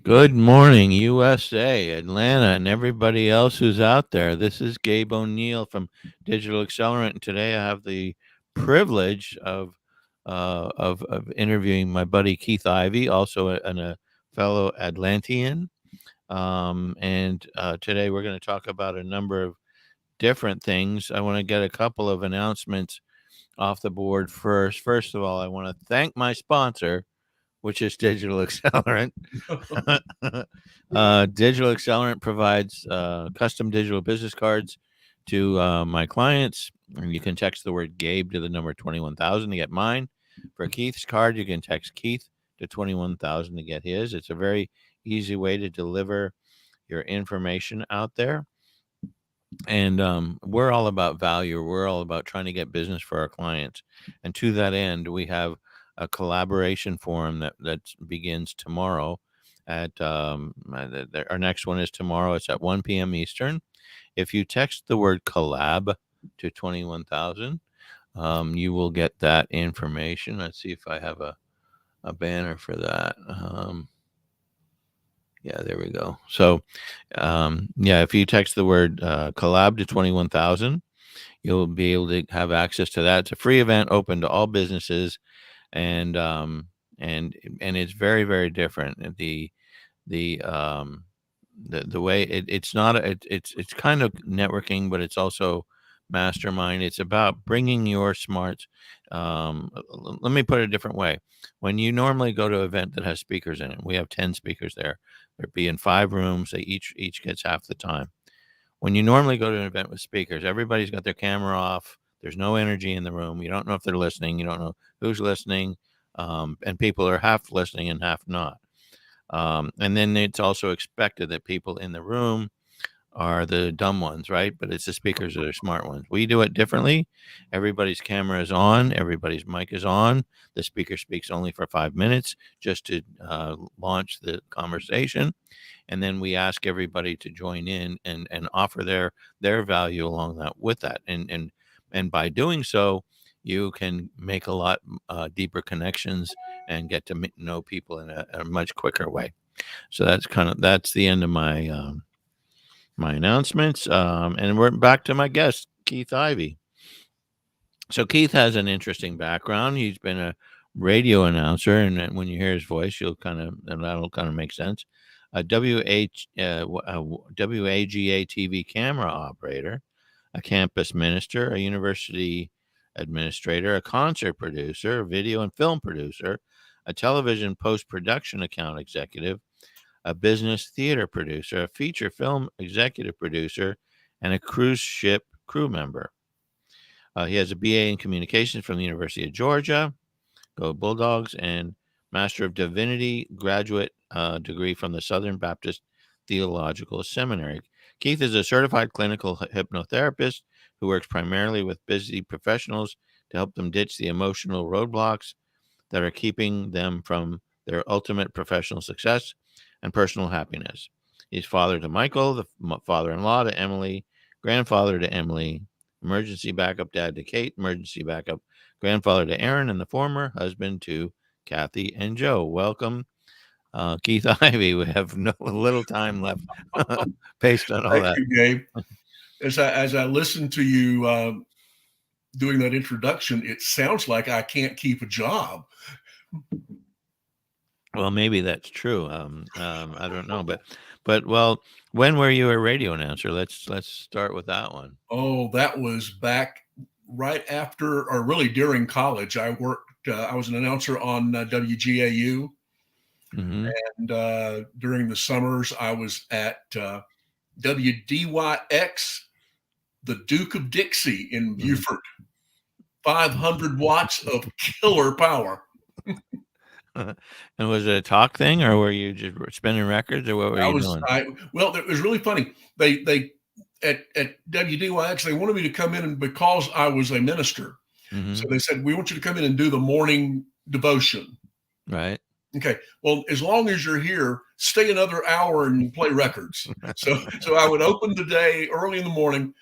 Good morning, USA, Atlanta, and everybody else who's out there. This is Gabe O'Neill from Digital Accelerant, and today I have the privilege of interviewing my buddy Keith Ivey, also a fellow Atlantean. And today we're going to talk about a number of different things. I want to get a couple of announcements off the board first. First of all, I want to thank my sponsor, which is Digital Accelerant. Digital Accelerant provides custom digital business cards to my clients. And you can text the word Gabe to the number 21,000 to get mine. For Keith's card, you can text Keith to 21,000 to get his. It's a very easy way to deliver your information out there. And we're all about value. We're all about trying to get business for our clients. And to that end, we have a collaboration forum that begins tomorrow. Our next one is tomorrow. It's at 1 p.m. Eastern. If you text the word collab to 21,000, you will get that information. Let's see if I have a banner for that. Yeah, there we go. So, if you text the word collab to 21,000, you'll be able to have access to that. It's a free event open to all businesses, and it's very, very different. The way it's not it's kind of networking, but it's also mastermind. It's about bringing your smarts. Let me put it a different way. When you normally go to an event that has speakers in it, we have 10 speakers there. There'd be in 5 rooms. They each gets half the time. When you normally go to an event with speakers, everybody's got their camera off. There's no energy in the room. You don't know if they're listening. You don't know who's listening, and people are half listening and half not. And then it's also expected that people in the room are the dumb ones, right? But it's the speakers that are smart ones. We do it differently. Everybody's camera is on. Everybody's mic is on. The speaker speaks only for 5 minutes just to launch the conversation. And then we ask everybody to join in and offer their value along that with that. And by doing so, you can make a lot deeper connections and get to know people in a much quicker way. So that's the end of my my announcements. And we're back to my guest, Keith Ivey. So Keith has an interesting background. He's been a radio announcer, and when you hear his voice, that'll kind of make sense. A WAGA TV camera operator, a campus minister, a university administrator, a concert producer, a video and film producer, a television post-production account executive, a business theater producer, a feature film executive producer, and a cruise ship crew member. He has a BA in communications from the University of Georgia, go Bulldogs, and Master of Divinity graduate degree from the Southern Baptist Theological Seminary. Keith is a certified clinical hypnotherapist who works primarily with busy professionals to help them ditch the emotional roadblocks that are keeping them from their ultimate professional success and personal happiness. He's father to Michael, the father-in-law to Emily, grandfather to Emily, emergency backup dad to Kate, emergency backup grandfather to Aaron, and the former husband to Kathy and Joe. Welcome, Keith Ivey. We have little time left based on all Thank that. you, Gabe. As I listen to you doing that introduction, it sounds like I can't keep a job. Well, maybe that's true. I don't know, but well, when were you a radio announcer? Let's start with that one. Oh, that was back right after, or really during college. I worked. I was an announcer on WGAU, and during the summers, I was at WDYX, the Duke of Dixie in Beaufort. 500 watts of killer power. And was it a talk thing, or were you just spinning records, or what were you doing? Well, it was really funny. They at WDYX, they wanted me to come in, and because I was a minister, so they said, we want you to come in and do the morning devotion. Right. Okay. Well, as long as you're here, stay another hour and play records. So I would open the day early in the morning,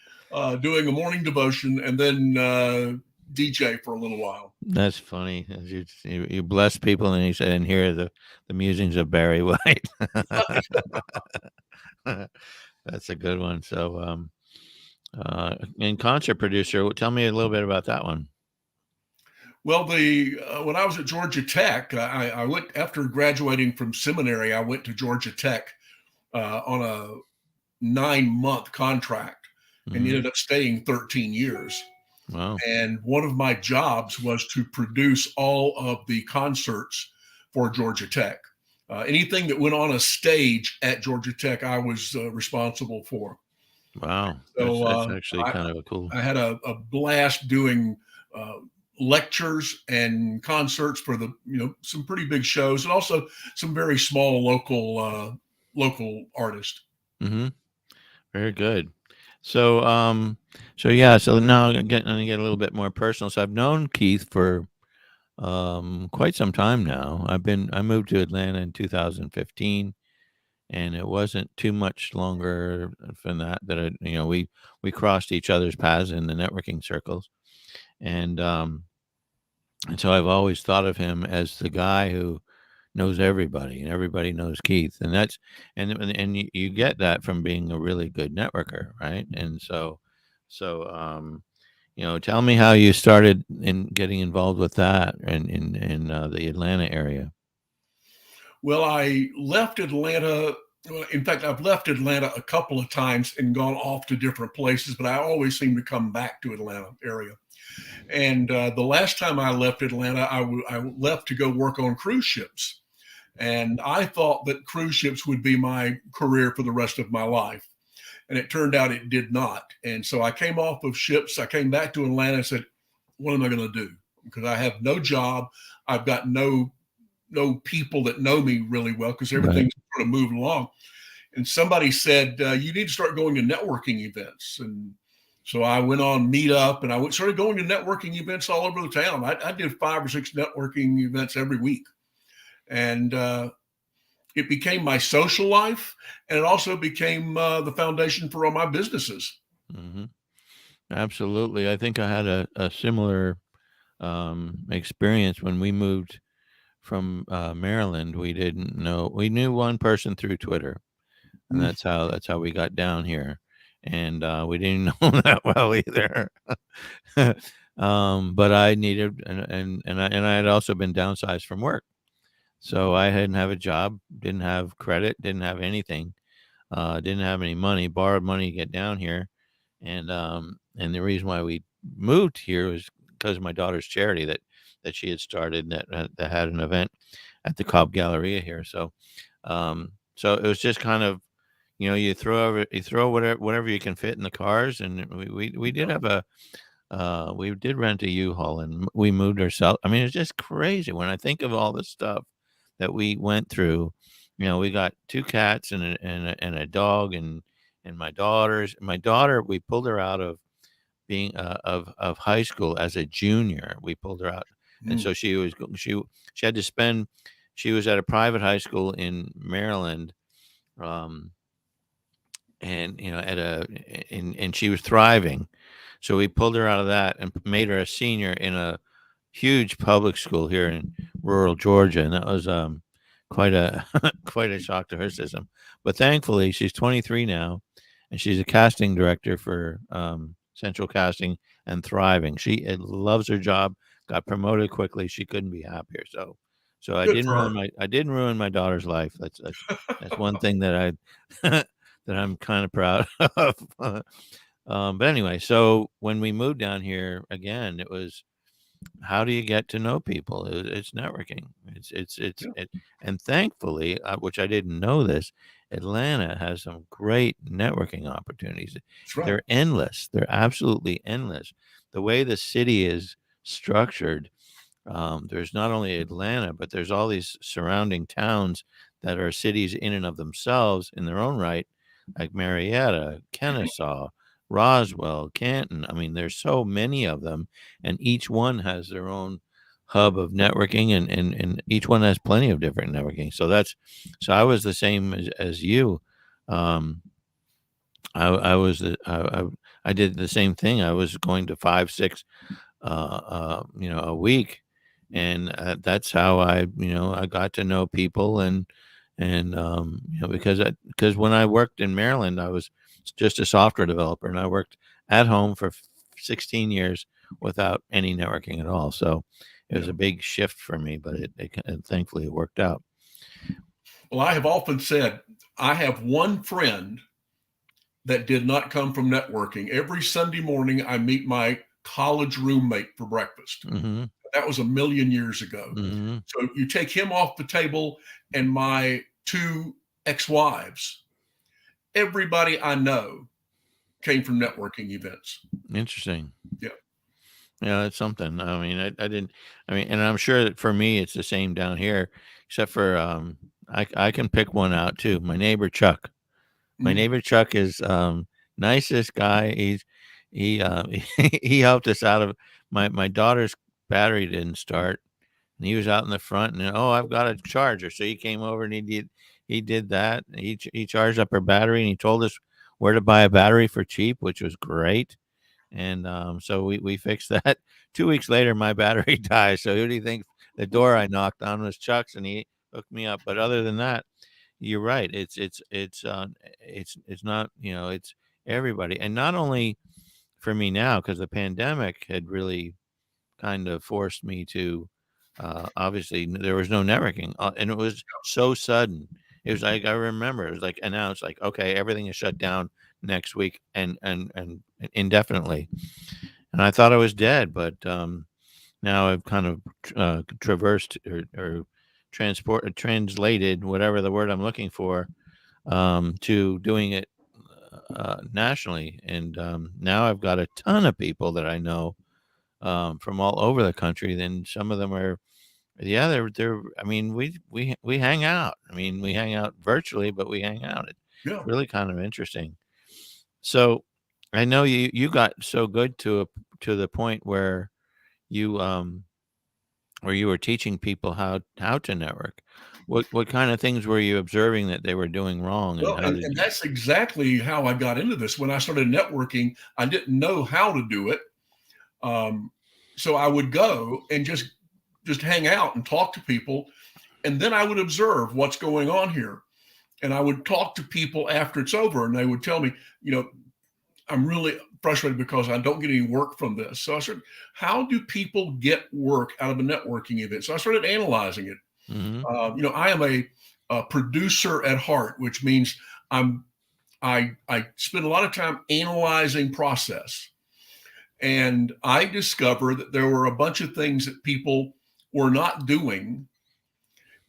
doing a morning devotion, and then DJ for a little while. That's funny. You bless people, and you said, and here are the musings of Barry White. That's a good one. So, and concert producer, tell me a little bit about that one. Well, the when I was at Georgia Tech, I went after graduating from seminary. I went to Georgia Tech on a 9-month contract and Mm-hmm. ended up staying 13 years. Wow. And one of my jobs was to produce all of the concerts for Georgia Tech. Anything that went on a stage at Georgia Tech, I was responsible for. Wow. So That's actually I, kind of a cool. I had a blast doing uh, lectures and concerts for some pretty big shows and also some very small local artists. Mm-hmm. Very good. So, so yeah. So now I'm gonna get a little bit more personal. So I've known Keith for quite some time now. I moved to Atlanta in 2015, and it wasn't too much longer from that we crossed each other's paths in the networking circles, and and so I've always thought of him as the guy who knows everybody, and everybody knows Keith, and that's and you get that from being a really good networker, right? And so tell me how you started in getting involved with that and in the Atlanta area. Well, I left Atlanta. Well, in fact, I've left Atlanta a couple of times and gone off to different places, but I always seem to come back to Atlanta area. And the last time I left Atlanta, I left to go work on cruise ships. And I thought that cruise ships would be my career for the rest of my life. And it turned out it did not. And so I came off of ships. I came back to Atlanta and said, what am I going to do? Because I have no job. I've got no people that know me really well because Right. everything's sort of moved along. And somebody said, you need to start going to networking events. And so I went on Meetup and started going to networking events all over the town. I did 5 or 6 networking events every week. And it became my social life. And it also became the foundation for all my businesses. Hmm. Absolutely. I think I had a similar experience when we moved from Maryland. We knew one person through Twitter, and Mm, that's how we got down here, and we didn't know that well either. But I needed and I had also been downsized from work, so I didn't have a job, didn't have credit, didn't have anything, didn't have any money, borrowed money to get down here, and the reason why we moved here was because of my daughter's charity that she had started that had an event at the Cobb Galleria here. So it was just kind of you throw whatever you can fit in the cars, and we did yeah, have we did rent a U-Haul, and we moved ourselves. I mean, it's just crazy when I think of all the stuff that we went through. We got 2 cats and a dog, and my daughter, we pulled her out of being of high school as a junior. We pulled her out, and mm, so she had to spend. She was at a private high school in Maryland, um, and and she was thriving. So we pulled her out of that and made her a senior in a huge public school here in rural Georgia, and that was quite a quite a shock to her system. But thankfully, she's 23 now, and she's a casting director for Central Casting and thriving. She loves her job. Got promoted quickly. She couldn't be happier. So good for her. I didn't ruin my daughter's life. That's one thing that I that I'm kind of proud of. But anyway, so when we moved down here again, it was how do you get to know people? It's networking. Yeah, And thankfully, which I didn't know this, Atlanta has some great networking opportunities. that's right. They're endless. They're absolutely endless. The way the city is structured, there's not only Atlanta, but there's all these surrounding towns that are cities in and of themselves in their own right, like Marietta, Kennesaw, Roswell, Canton. I mean, there's so many of them, and each one has their own hub of networking, and each one has plenty of different networking. So I was the same as you. Um, I was I did the same thing. I was going to 5, 6 a week, and that's how I got to know people, and because when I worked in Maryland, I was just a software developer, and I worked at home for 16 years without any networking at all. So it was Yeah. a big shift for me, but it thankfully it worked out. Well, I have often said I have one friend that did not come from networking. Every Sunday morning, I meet my college roommate for breakfast. Hmm. That was a million years ago. Hmm. So you take him off the table, and my two ex-wives, everybody I know came from networking events. Interesting. Yeah. Yeah, that's something. I mean, I didn't. I mean, and I'm sure that for me, it's the same down here, except for I can pick one out too. My neighbor Chuck. My Mm-hmm. neighbor Chuck is nicest guy. He he helped us out of my daughter's battery didn't start, and he was out in the front, and oh, I've got a charger, so he came over and he did that. He charged up her battery, and he told us where to buy a battery for cheap, which was great. And so we fixed that. 2 weeks later, my battery died. So who do you think the door I knocked on was Chuck's, and he hooked me up. But other than that, you're right. It's not, it's everybody, and not only for me now, because the pandemic had really kind of forced me to. Obviously, there was no networking, and it was so sudden. It was like I remember it was like announced, like okay, everything is shut down next week and indefinitely, and I thought I was dead, but now I've kind of traversed or translated whatever the word I'm looking for to doing it nationally, and now I've got a ton of people that I know from all over the country. Then some of them are, yeah, they're. I mean, we hang out. I mean, we hang out virtually, but we hang out. It's Yeah. really kind of interesting. So, I know you got so good to the point you where you were teaching people how to network. What kind of things were you observing that they were doing wrong, and Well, how and did you? that's exactly how I got into this. When I started networking, I didn't know how to do it. Um, so I would go and just hang out and talk to people, and then I would observe what's going on here. And I would talk to people after it's over, and they would tell me, I'm really frustrated because I don't get any work from this. So I said, how do people get work out of a networking event? So I started analyzing it. Hmm. I am a producer at heart, which means I spend a lot of time analyzing process. And I discovered that there were a bunch of things that people were not doing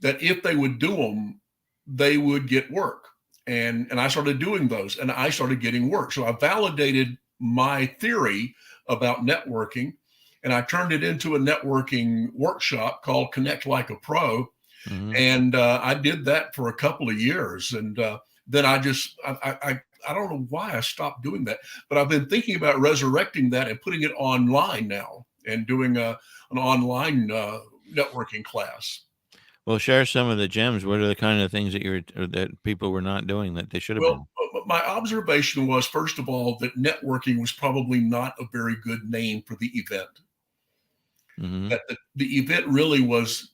that if they would do them, they would get work. And I started doing those and I started getting work. So I validated my theory about networking and I turned it into a networking workshop called Connect Like a Pro. Hmm. And I did that for a couple of years. And then I don't know why I stopped doing that, but I've been thinking about resurrecting that and putting it online now and doing an online networking class. Well, share some of the gems. What are the kind of things that people were not doing that they should have Well, been? my observation was, first of all, that networking was probably not a very good name for the event. Hmm. That the event really was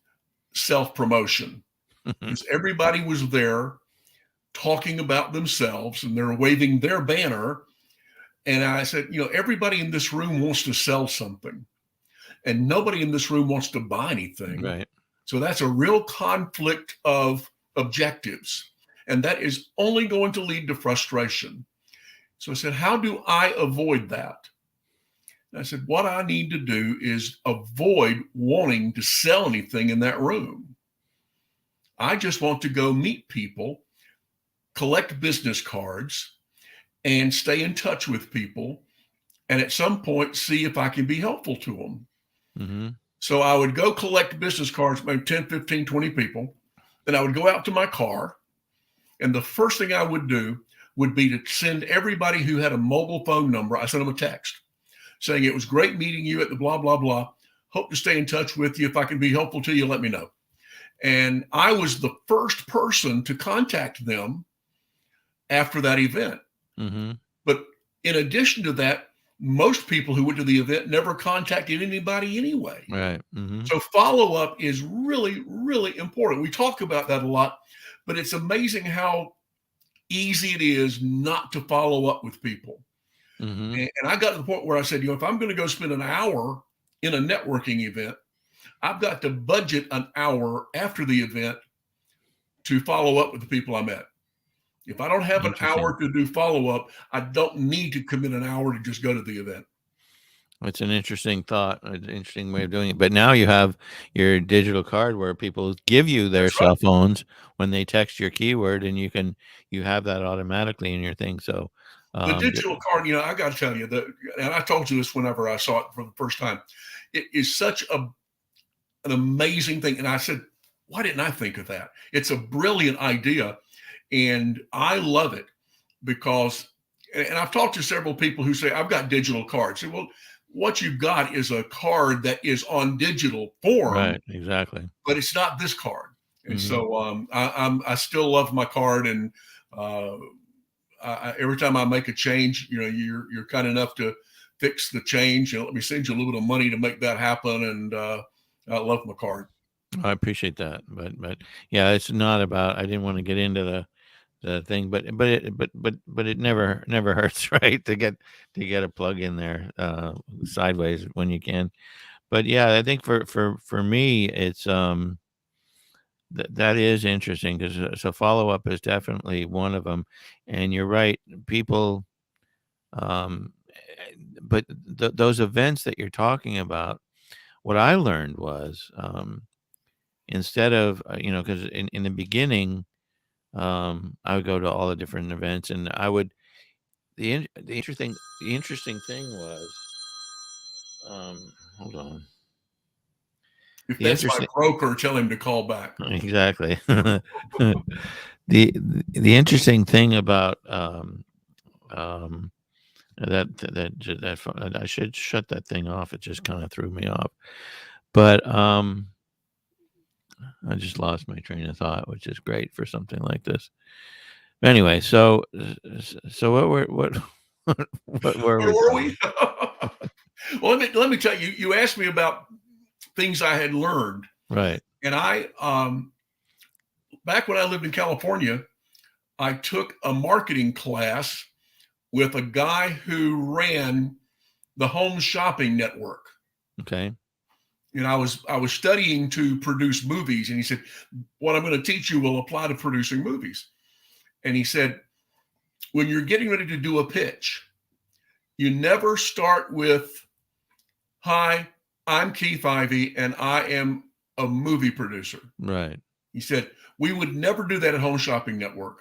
self promotion because everybody was there talking about themselves and they're waving their banner. And I said, everybody in this room wants to sell something, and nobody in this room wants to buy anything. Right. So that's a real conflict of objectives. And that is only going to lead to frustration. So I said, how do I avoid that? And I said, what I need to do is avoid wanting to sell anything in that room. I just want to go meet people, collect business cards, and stay in touch with people. And at some point, see if I can be helpful to them. Hmm. So I would go collect business cards, maybe 10, 15, 20 people. Then I would go out to my car. And the first thing I would do would be to send everybody who had a mobile phone number, I sent them a text saying, it was great meeting you at the blah, blah, blah. Hope to stay in touch with you. If I can be helpful to you, let me know. And I was the first person to contact them after that event. Hmm. But in addition to that, most people who went to the event never contacted anybody anyway. Right. Mm-hmm. So follow up is really, really important. We talk about that a lot, but it's amazing how easy it is not to follow up with people. Mm-hmm. And I got to the point where I said, if I'm going to go spend an hour in a networking event, I've got to budget an hour after the event to follow up with the people I met. If I don't have an Interesting. hour to do follow up, I don't need to commit an hour to just go to the event. It's an interesting thought, an interesting way of doing it. But now you have your digital card where people give you their That's right. cell phones when they text your keyword, and you have that automatically in your thing. So, The um, digital card, I got to tell you that, and I told you this whenever I saw it for the first time. It is such an amazing thing. And I said, why didn't I think of that? It's a brilliant idea. And I love it because, and I've talked to several people who say, I've got digital cards. I say, well, what you've got is a card that is on digital form, right, exactly. but it's not this card. And Hmm. so I still love my card. And uh, every time I make a change, you're kind enough to fix the change and let me send you a little bit of money to make that happen. And I love my card. I appreciate that, but yeah, it's not about. I didn't want to get into the thing, but it never hurts, right? To get a plug in there sideways when you can. But yeah, I think for me, it's that is interesting because so follow up is definitely one of them, and you're right. People, but those events that you're talking about, what I learned was instead of because in the beginning, I would go to all the different events, and I would the interesting thing was hold on. If The that's my interesting broker, tell him to call back. exactly. The interesting thing about I should shut that thing off. It just kind of threw me off. But I just lost my train of thought, which is great for something like this. Anyway, so what were Where we were talking? we? Well, let me tell you. You asked me about things I had learned, Right. and I back when I lived in California, I took a marketing class with a guy who ran the home shopping network. Okay. And I was studying to produce movies, and he said, "What I'm going to teach you will apply to producing movies." And he said, "When you're getting ready to do a pitch, you never start with, 'Hi, I'm Keith Ivey, and I am a movie producer.'" Right. He said, "We would never do that at Home Shopping Network.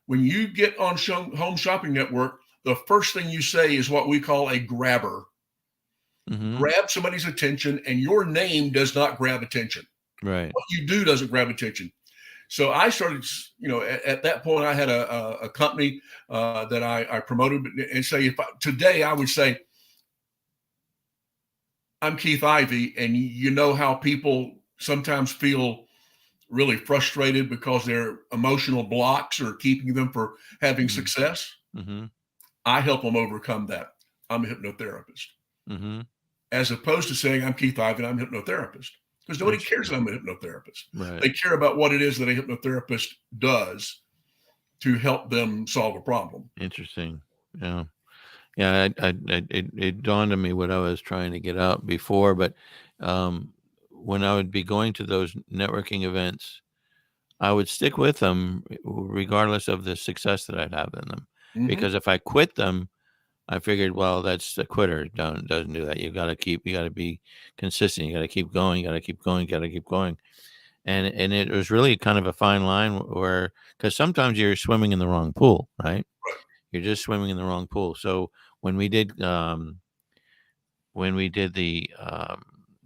When you get on Home Shopping Network, the first thing you say is what we call a grabber. Mm-hmm. Grab somebody's attention, and your name does not grab attention. Right. What you do doesn't grab attention." So I started, at that point, I had a company that I promoted, and say, today I would say, "I'm Keith Ivey," and you know how people sometimes feel really frustrated because their emotional blocks are keeping them from having Mm-hmm. success. Mm-hmm. I help them overcome that. I'm a hypnotherapist, Mm-hmm. as opposed to saying, "I'm Keith Ivey and I'm a hypnotherapist," because nobody cares Interesting. that I'm a hypnotherapist. Right. They care about what it is that a hypnotherapist does to help them solve a problem. Interesting. Yeah. Yeah. It dawned on me what I was trying to get out before, but um, when I would be going to those networking events, I would stick with them regardless of the success that I'd have in them. Mm-hmm. Because if I quit them, I figured, well, that's a quitter. Doesn't do that. You got to be consistent. You got to keep going. You got to keep going. You got to keep going. And it was really kind of a fine line where because sometimes you're swimming in the wrong pool, right? Right. You're just swimming in the wrong pool. So when we did when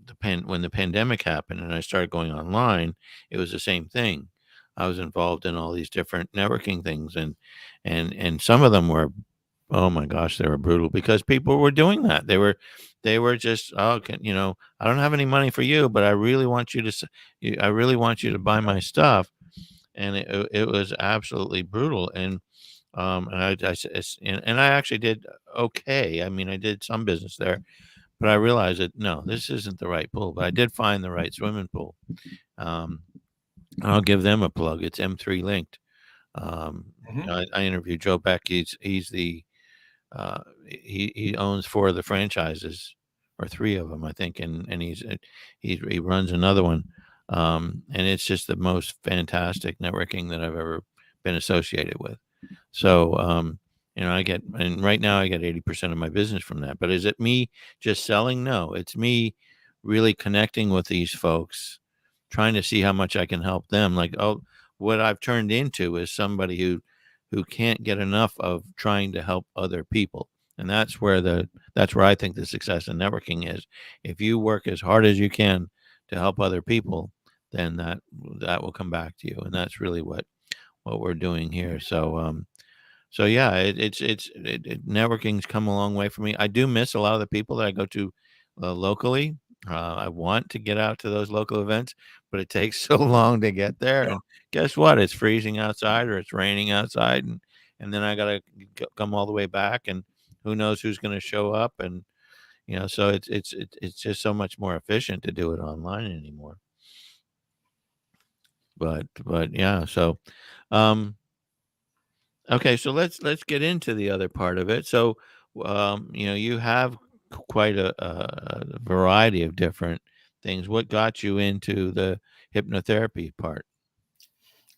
the pandemic happened and I started going online, it was the same thing. I was involved in all these different networking things, and some of them were, oh my gosh, they were brutal because people were doing that. They were just, oh, I don't have any money for you, but I really want you to, I really want you to buy my stuff, and it was absolutely brutal. And And I actually did okay. I mean, I did some business there, but I realized that no, this isn't the right pool. But I did find the right swimming pool. Um, I'll give them a plug. It's M3 linked. Mhm. I interviewed Joe Beck. He's the he owns 4 of the franchises, or 3 of them, I think, and he runs another one, and it's just the most fantastic networking that I've ever been associated with. So, I get, and right now I get 80% of my business from that. But is it me just selling? No, it's me really connecting with these folks, trying to see how much I can help them. Like, oh, what I've turned into is somebody who can't get enough of trying to help other people. And that's where I think the success in networking is. If you work as hard as you can to help other people, then that will come back to you. And that's really what we're doing here. So yeah, networking's come a long way for me. I do miss a lot of the people that I go to locally. I want to get out to those local events, but it takes so long to get there. Yeah. And guess what? It's freezing outside or it's raining outside, and then I gotta come all the way back, and who knows who's going to show up, and so it's just so much more efficient to do it online anymore. But yeah, so. Um, Okay, so let's get into the other part of it. So, you have quite a variety of different things. What got you into the hypnotherapy part?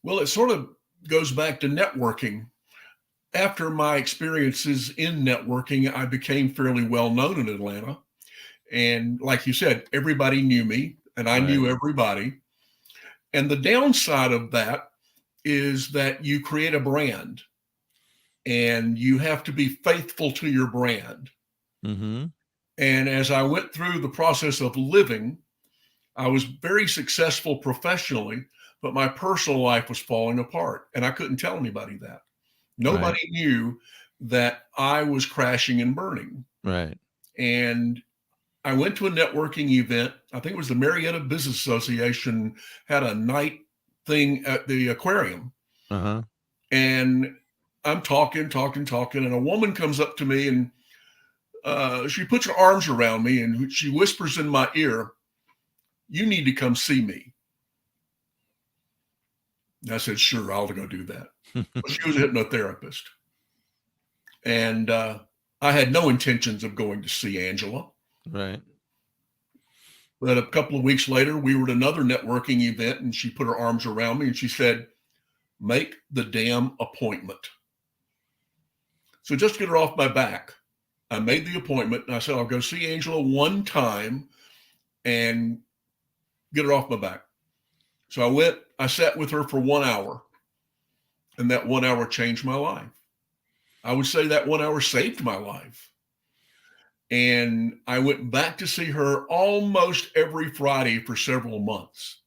Well, it sort of goes back to networking. After my experiences in networking, I became fairly well known in Atlanta. And like you said, everybody knew me and I Right. knew everybody. And the downside of that is that you create a brand and you have to be faithful to your brand. Mm-hmm. And as I went through the process of living, I was very successful professionally, but my personal life was falling apart. And I couldn't tell anybody that. Right. Nobody knew that I was crashing and burning. Right. And I went to a networking event. I think it was the Marietta Business Association had a night thing at the aquarium. Uh-huh. And I'm talking, and a woman comes up to me and she puts her arms around me and she whispers in my ear, "You need to come see me." And I said, "Sure, I'll go do that." But she was a hypnotherapist. And I had no intentions of going to see Angela. Right. But a couple of weeks later, we were at another networking event and she put her arms around me and she said, "Make the damn appointment." So just to get her off my back, I made the appointment and I said, "I'll go see Angela one time and get her off my back." So I went, I sat with her for 1 hour, and that 1 hour changed my life. I would say that 1 hour saved my life. And I went back to see her almost every Friday for several months.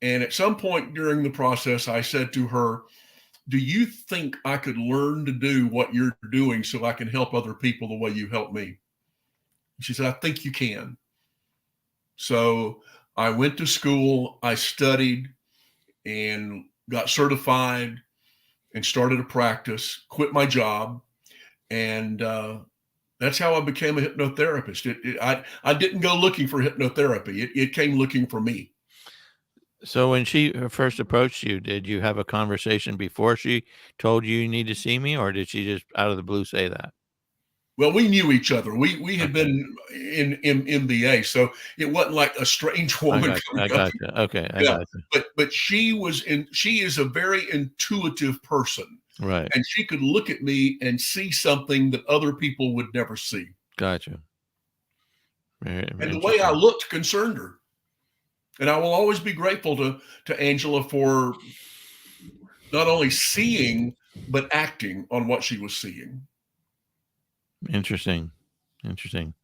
And at some point during the process, I said to her, "Do you think I could learn to do what you're doing so I can help other people the way you help me?" She said, "I think you can." So I went to school, I studied and got certified and started a practice, quit my job. And that's how I became a hypnotherapist. I didn't go looking for hypnotherapy. It came looking for me. So when she first approached you, did you have a conversation before she told you need to see me, or did she just out of the blue say that? Well, we knew each other. We had Okay. been in MBA, so it wasn't like a strange I woman got you. I coming up. got you. Okay. I Yeah, got you. but she is a very intuitive person, Right. and she could look at me and see something that other people would never see. Got you. Very And the way I interesting. looked concerned her. And I will always be grateful to Angela for not only seeing but acting on what she was seeing. Interesting. Interesting.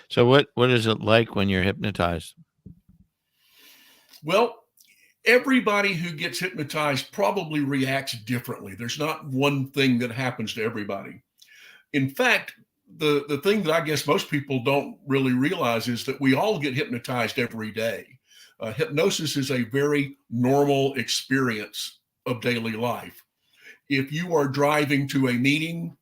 So what is it like when you're hypnotized? Well, everybody who gets hypnotized probably reacts differently. There's not one thing that happens to everybody. In fact, the thing that I guess most people don't really realize is that we all get hypnotized every day. Hypnosis is a very normal experience of daily life. If you are driving to a meeting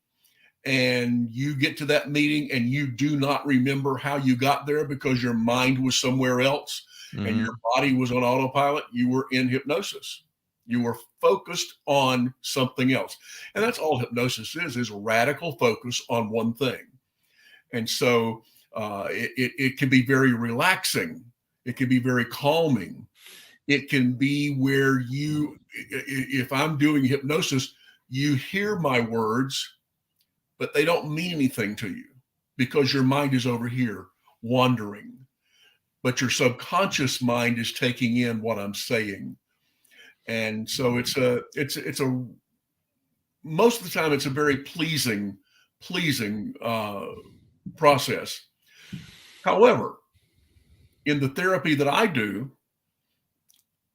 and you get to that meeting and you do not remember how you got there because your mind was somewhere else and Mm-hmm. your body was on autopilot, you were in hypnosis. You were focused on something else. And that's all hypnosis is radical focus on one thing. And so it can be very relaxing. It can be very calming. It can be where you, if I'm doing hypnosis, you hear my words, but they don't mean anything to you because your mind is over here wandering. But your subconscious mind is taking in what I'm saying. And so it's a most of the time it's a very pleasing process. However, in the therapy that I do,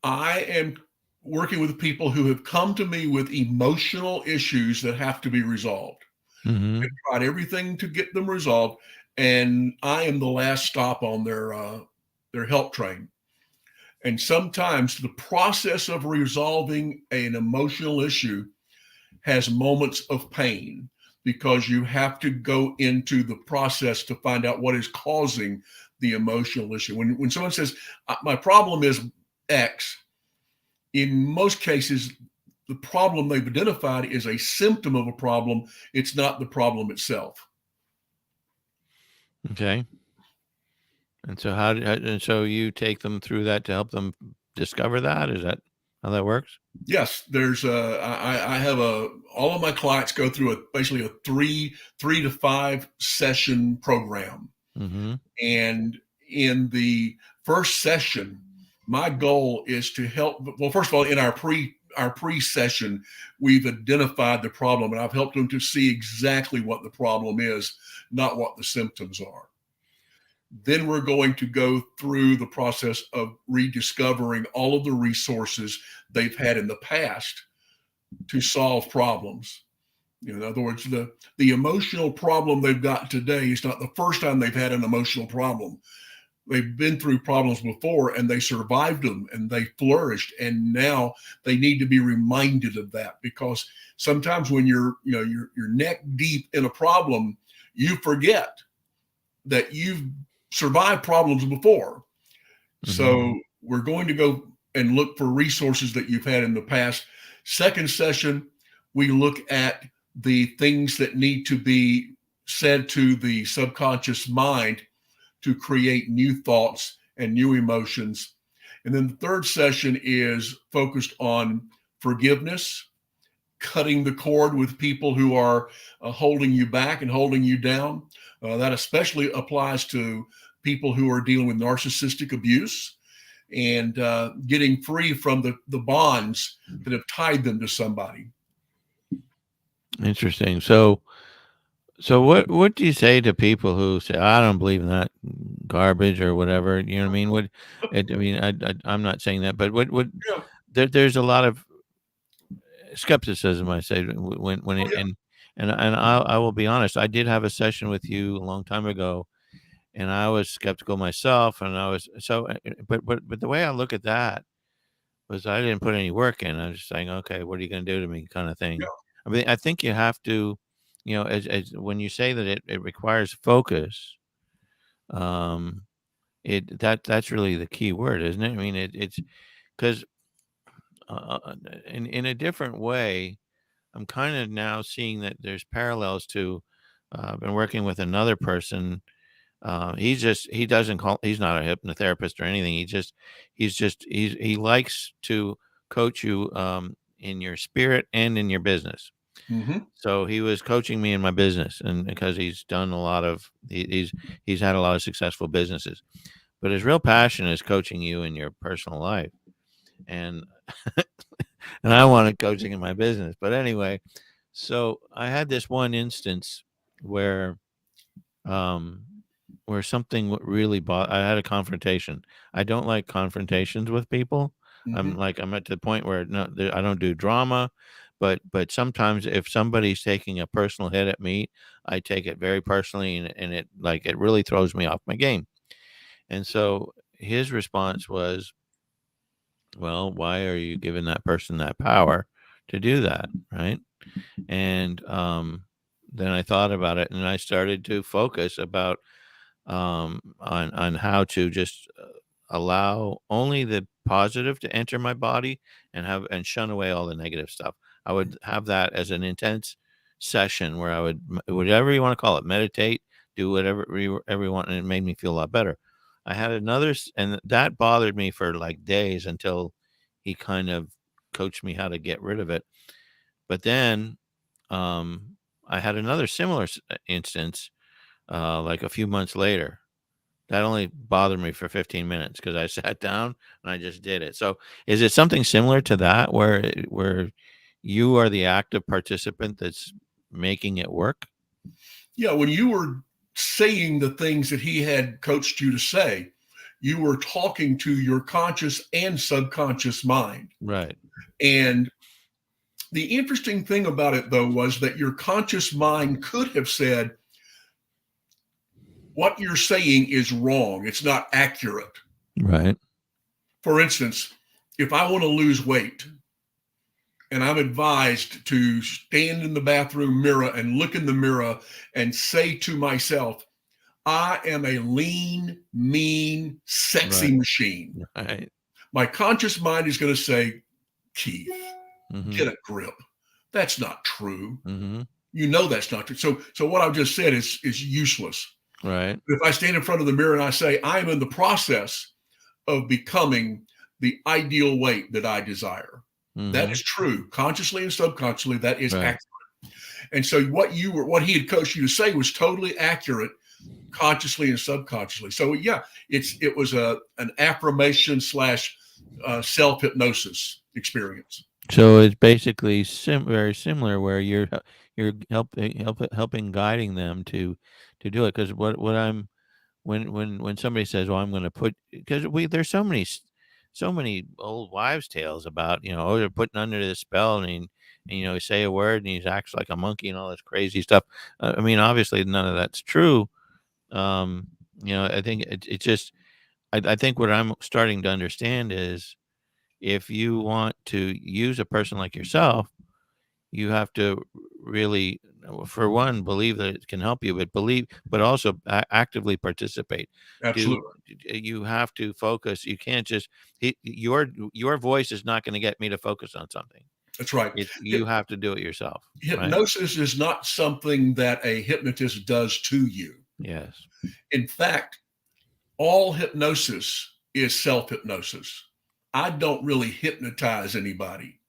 I am working with people who have come to me with emotional issues that have to be resolved. Mm-hmm. They've tried everything to get them resolved, and I am the last stop on their help train. And sometimes the process of resolving an emotional issue has moments of pain because you have to go into the process to find out what is causing the emotional issue. When someone says, my problem is X, in most cases, the problem they've identified is a symptom of a problem. It's not the problem itself. Okay. And so and so you take them through that to help them discover that? Is that how that works? Yes, I have all of my clients go through basically a three to five session program. Mm-hmm. And in the first session, my goal is to help. Well, first of all, in our pre session, we've identified the problem, and I've helped them to see exactly what the problem is, not what the symptoms are. Then we're going to go through the process of rediscovering all of the resources they've had in the past to solve problems. In other words, the emotional problem they've got today is not the first time they've had an emotional problem. They've been through problems before and they survived them and they flourished. And now they need to be reminded of that, because sometimes when you're neck deep in a problem, you forget that you've survived problems before. Mm-hmm. So we're going to go and look for resources that you've had in the past. Second session, we look at the things that need to be said to the subconscious mind to create new thoughts and new emotions. And then the third session is focused on forgiveness, cutting the cord with people who are holding you back and holding you down. That especially applies to people who are dealing with narcissistic abuse and getting free from the bonds that have tied them to somebody. Interesting. So what do you say to people who say, I don't believe in that garbage or whatever? You know what I mean? I mean, I'm not saying that, but Yeah. there's a lot of skepticism, I say, when Oh, it, yeah. and I will be honest. I did have a session with you a long time ago, and I was skeptical myself, and I was so. But the way I look at that was I didn't put any work in. I was just saying, okay, what are you going to do to me, kind of Yeah. thing. I mean, I think you have to, as when you say that it requires focus, um, that's really the key word, isn't it? I mean, it's because in a different way, I'm kind of now seeing that there's parallels to. I've been working with another person. He doesn't call. He's not a hypnotherapist or anything. He likes to coach you in your spirit and in your business. Mm-hmm. So he was coaching me in my business, and because he's done a lot of he's had a lot of successful businesses, but his real passion is coaching you in your personal life, and and I wanted coaching in my business. But anyway, so I had this one instance where um something really I had a confrontation. I don't like confrontations with people. Mm-hmm. I'm at the point where no, I don't do drama, but sometimes if somebody's taking a personal hit at me, I take it very personally, and it really throws me off my game. And so his response was, "Well, why are you giving that person that power to do that, right? And then I thought about it, and I started to focus about on how to just allow only the positive to enter my body and shun away all the negative stuff. I would have that as an intense session where I would whatever you want to call it, meditate, do whatever you want, and it made me feel a lot better. I had and that bothered me for like days until he kind of coached me how to get rid of it. But then I had another similar instance like a few months later. That only bothered me for 15 minutes because I sat down and I just did it. So, is it something similar to that where you are the active participant that's making it work? Yeah, when you were saying the things that he had coached you to say, you were talking to your conscious and subconscious mind. Right. And the interesting thing about it, though, was that your conscious mind could have said, what you're saying is wrong. It's not accurate. Right. For instance, if I want to lose weight and I'm advised to stand in the bathroom mirror and look in the mirror and say to myself, I am a lean, mean, sexy Right. machine. Right. My conscious mind is going to say, Keith, Mm-hmm. get a grip. That's not true. Mm-hmm. You know that's not true. So what I've just said is useless. Right. If I stand in front of the mirror and I say, I'm in the process of becoming the ideal weight that I desire, that Mm-hmm. is true. Consciously and subconsciously, that is Right. accurate. And so what he had coached you to say was totally accurate, consciously and subconsciously. So yeah, it was an affirmation slash self hypnosis experience. So it's basically very similar where you're helping guiding them to do it because what I'm when somebody says, "Well, I'm going to put," because there's so many old wives' tales about oh they're putting under this spell and say a word and he acts like a monkey and all this crazy stuff. I mean, obviously none of that's true. Um, I think it just I think what I'm starting to understand is if you want to use a person like yourself, you have to really, for one, believe that it can help you, but also actively participate. Do Absolutely. you have to focus? You can't just your voice is not going to get me to focus on something. That's right. You have to do it yourself, right? Hypnosis is not something that a hypnotist does to you. Yes. In fact, all hypnosis is self hypnosis. I don't really hypnotize anybody.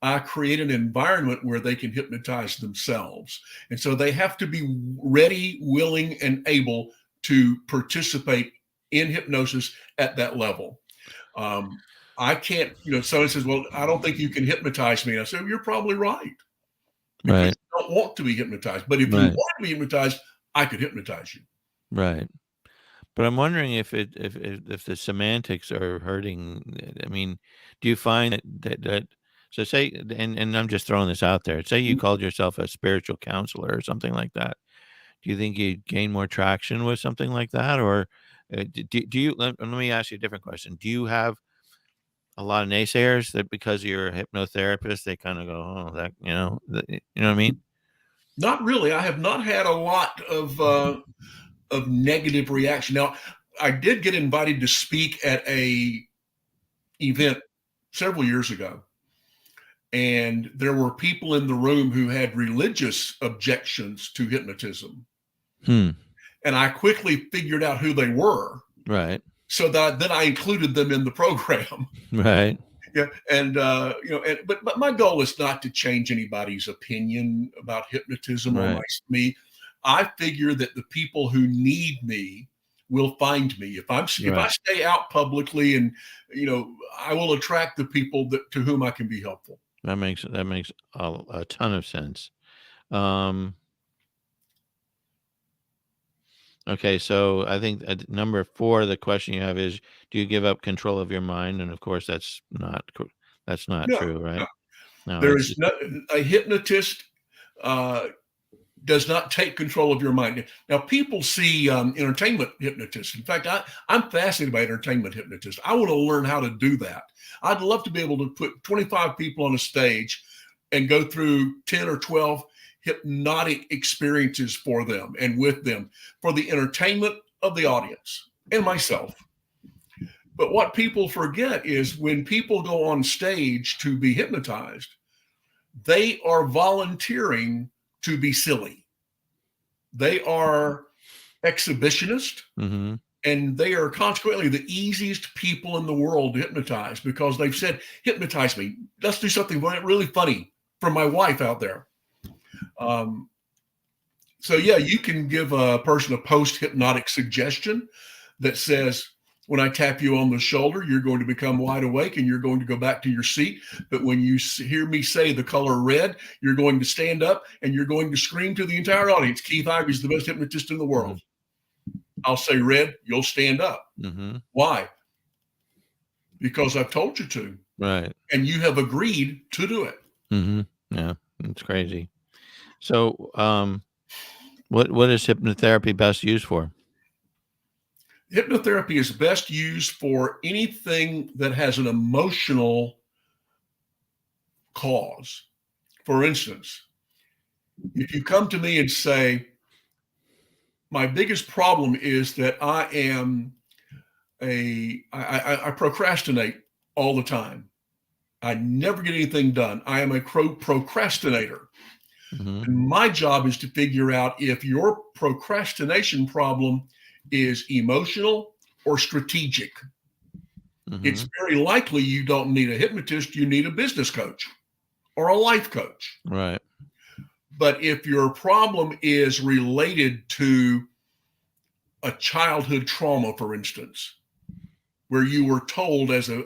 I create an environment where they can hypnotize themselves. And so they have to be ready, willing, and able to participate in hypnosis at that level. I can't, someone says, well, I don't think you can hypnotize me. And I say, well, you're probably right because Right. you don't want to be hypnotized. But if you Right. want to be hypnotized, I could hypnotize you. Right. But I'm wondering if the semantics are hurting. I mean, do you find that so say and I'm just throwing this out there. Say you called yourself a spiritual counselor or something like that. Do you think you'd gain more traction with something like that, or do you? Let me ask you a different question. Do you have a lot of naysayers that because you're a hypnotherapist, they kind of go, oh, that you know what I mean? Not really. I have not had a lot of negative reaction. Now, I did get invited to speak at a event several years ago, and there were people in the room who had religious objections to hypnotism, Hmm. and I quickly figured out who they were, Right. so that then I included them in the program. Right. Yeah, and but my goal is not to change anybody's opinion about hypnotism or Right. me. I figure that the people who need me will find me if I Right. stay out publicly, and I will attract the people to whom I can be helpful. That makes a ton of sense. Um, okay, so I think number 4, the question you have is, do you give up control of your mind? And of course, that's not No, true, no, right? No, there it's is just no a hypnotist. Uh, does not take control of your mind. Now, people see entertainment hypnotists. In fact, I'm fascinated by entertainment hypnotists. I want to learn how to do that. I'd love to be able to put 25 people on a stage and go through 10 or 12 hypnotic experiences for them and with them for the entertainment of the audience and myself. But what people forget is when people go on stage to be hypnotized, they are volunteering to be silly. They are exhibitionist, and they are consequently the easiest people in the world to hypnotize because they've said, hypnotize me. Let's do something really funny for my wife out there. So yeah, you can give a person a post-hypnotic suggestion that says, when I tap you on the shoulder, you're going to become wide awake and you're going to go back to your seat. But when you hear me say the color red, you're going to stand up and you're going to scream to the entire audience, Keith Ivey is the best hypnotist in the world. I'll say red, you'll stand up. Why? Because I've told you to. Right. And you have agreed to do it. Yeah, it's crazy. So what is hypnotherapy best used for? Hypnotherapy is best used for anything that has an emotional cause. For instance, if you come to me and say, my biggest problem is that I procrastinate all the time. I never get anything done. I am a procrastinator. And my job is to figure out if your procrastination problem is emotional or strategic. It's very likely you don't need a hypnotist, you need a business coach or a life coach. Right. But if your problem is related to a childhood trauma, for instance, where you were told as a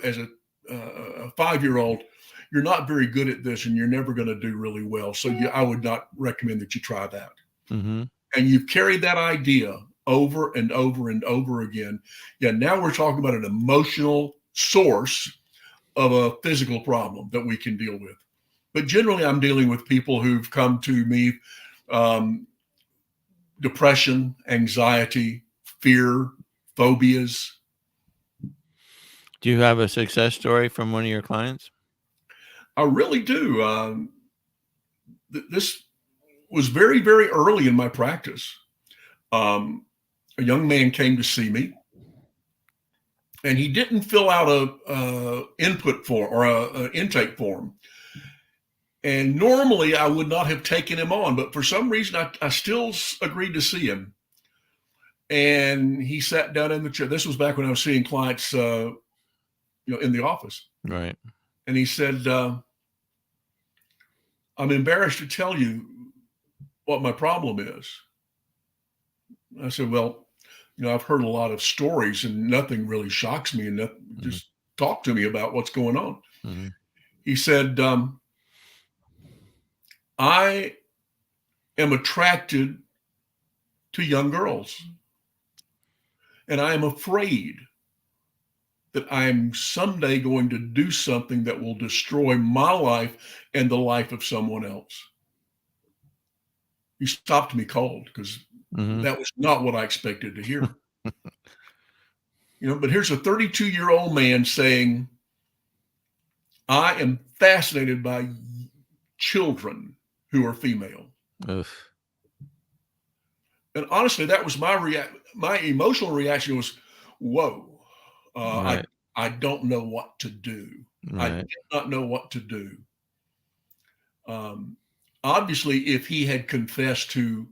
5-year-old, you're not very good at this and you're never going to do really well. So I would not recommend that you try that. And you've carried that idea over and over and over again. Yeah, now we're talking about an emotional source of a physical problem that we can deal with. But generally, I'm dealing with people who've come to me, depression, anxiety, fear, phobias. Do you have a success story from one of your clients? I really do. This was very, very early in my practice. A young man came to see me, and he didn't fill out a input form or an intake form. And normally I would not have taken him on, but for some reason I still agreed to see him. And he sat down in the chair. This was back when I was seeing clients, in the office. Right. And he said, I'm embarrassed to tell you what my problem is. I said, well, I've heard a lot of stories and nothing really shocks me, and just talk to me about what's going on. He said, I am attracted to young girls, and I am afraid that I'm someday going to do something that will destroy my life and the life of someone else. He stopped me cold because that was not what I expected to hear. But here's a 32-year-old man saying, I am fascinated by children who are female. Oof. And honestly, that was my emotional reaction was, whoa. Right. I don't know what to do. Right. I did not know what to do. Obviously, if he had confessed to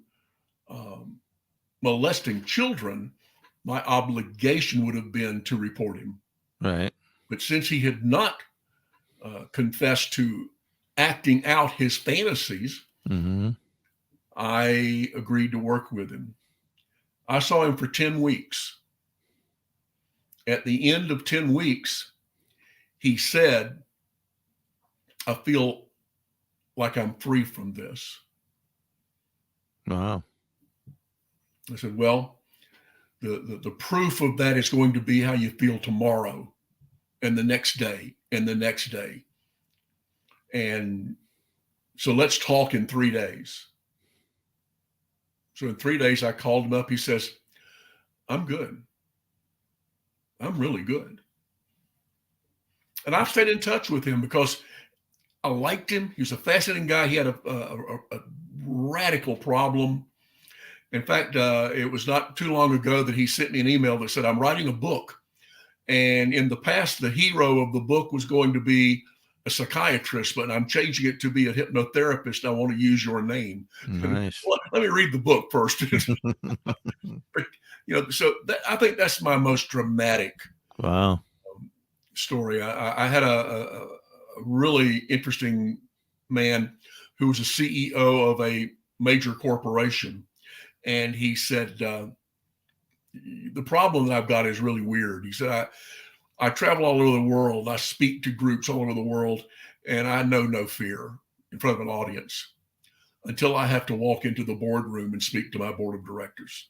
molesting children, my obligation would have been to report him. Right. But since he had not confessed to acting out his fantasies, I agreed to work with him. I saw him for 10 weeks. At the end of 10 weeks, he said, I feel like I'm free from this. Wow. I said, well, the proof of that is going to be how you feel tomorrow and the next day and the next day. And so let's talk in 3 days. So in 3 days, I called him up. He says, I'm good. I'm really good. And I've stayed in touch with him because I liked him. He was a fascinating guy. He had a radical problem. In fact, it was not too long ago that he sent me an email that said, "I'm writing a book. And in the past, the hero of the book was going to be a psychiatrist, but I'm changing it to be a hypnotherapist. I want to use your name." Nice. Well, let me read the book first. But, so I think that's my most dramatic Wow. story. I had a really interesting man who was a CEO of a major corporation. And he said, the problem that I've got is really weird. He said, I travel all over the world. I speak to groups all over the world, and I know no fear in front of an audience until I have to walk into the boardroom and speak to my board of directors.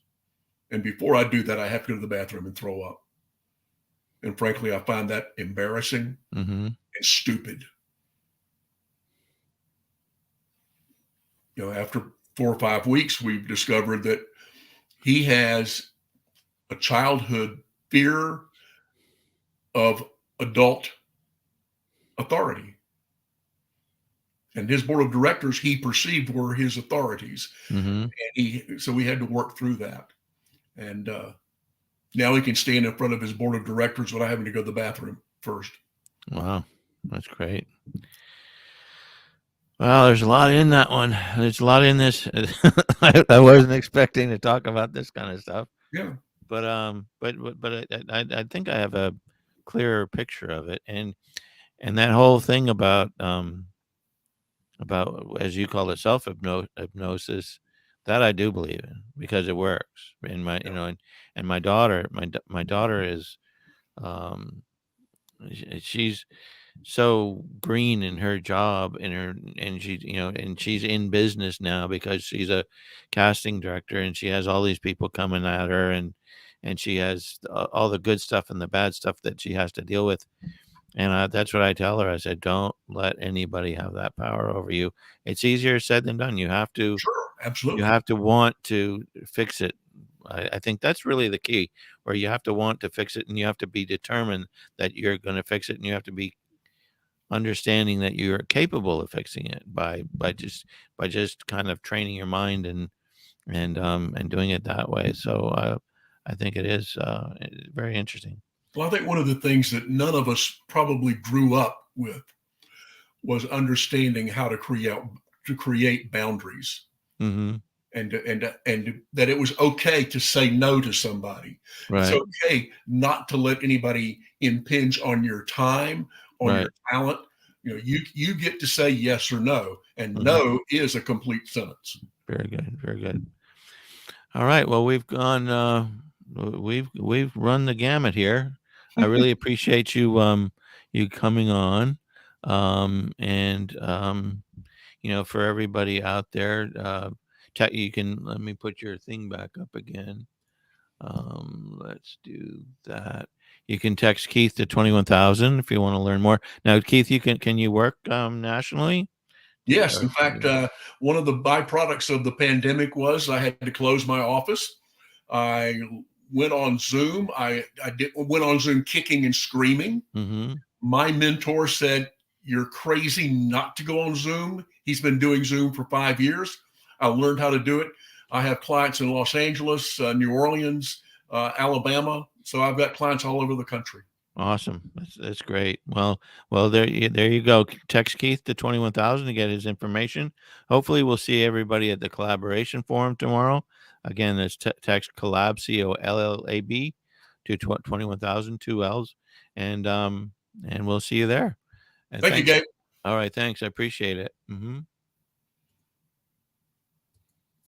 And before I do that, I have to go to the bathroom and throw up. And frankly, I find that embarrassing and stupid. After 4 or 5 weeks, we've discovered that he has a childhood fear of adult authority. And his board of directors, he perceived were his authorities. And so we had to work through that. And now he can stand in front of his board of directors without having to go to the bathroom first. Wow. That's great. Well, there's a lot in that one. There's a lot in this. I wasn't expecting to talk about this kind of stuff. Yeah. But I think I have a clearer picture of it, and that whole thing about as you call it, self hypnosis, that I do believe in because it works. And and my daughter is um she's so green in her job and she and she's in business now because she's a casting director and she has all these people coming at her and she has all the good stuff and the bad stuff that she has to deal with. And that's what I tell her. I said, don't let anybody have that power over you. It's easier said than done. Sure. You Absolutely. have to want to fix it. I think that's really the key, where you have to want to fix it and you have to be determined that you're going to fix it, and you have to be understanding that you're capable of fixing it by just kind of training your mind and doing it that way. So I think it is very interesting. Well, I think one of the things that none of us probably grew up with was understanding how to create boundaries. Hmm. And that it was okay to say no to somebody. It's Right. okay not to let anybody impinge on your time, on Right. your talent. You get to say yes or no, and Hmm. no is a complete sentence. Very good. Very good. All right. Well, we've run the gamut here. I really appreciate you coming on. And for everybody out there, you can let me put your thing back up again. Let's do that. You can text Keith to 21,000 if you want to learn more. Now, Keith, can you work nationally? Yes, in fact, one of the byproducts of the pandemic was I had to close my office. I went on Zoom. Went on Zoom kicking and screaming. Mm-hmm. My mentor said, "You're crazy not to go on Zoom." He's been doing Zoom for 5 years. I learned how to do it. I have clients in Los Angeles, New Orleans, Alabama. So I've got clients all over the country. Awesome. That's great. Well, there you go. Text Keith to 21,000 to get his information. Hopefully, we'll see everybody at the collaboration forum tomorrow. Again, that's text collab COLLAB to 21,000 two L's, and we'll see you there. And Thank you, thanks. Gabe. All right, thanks. I appreciate it.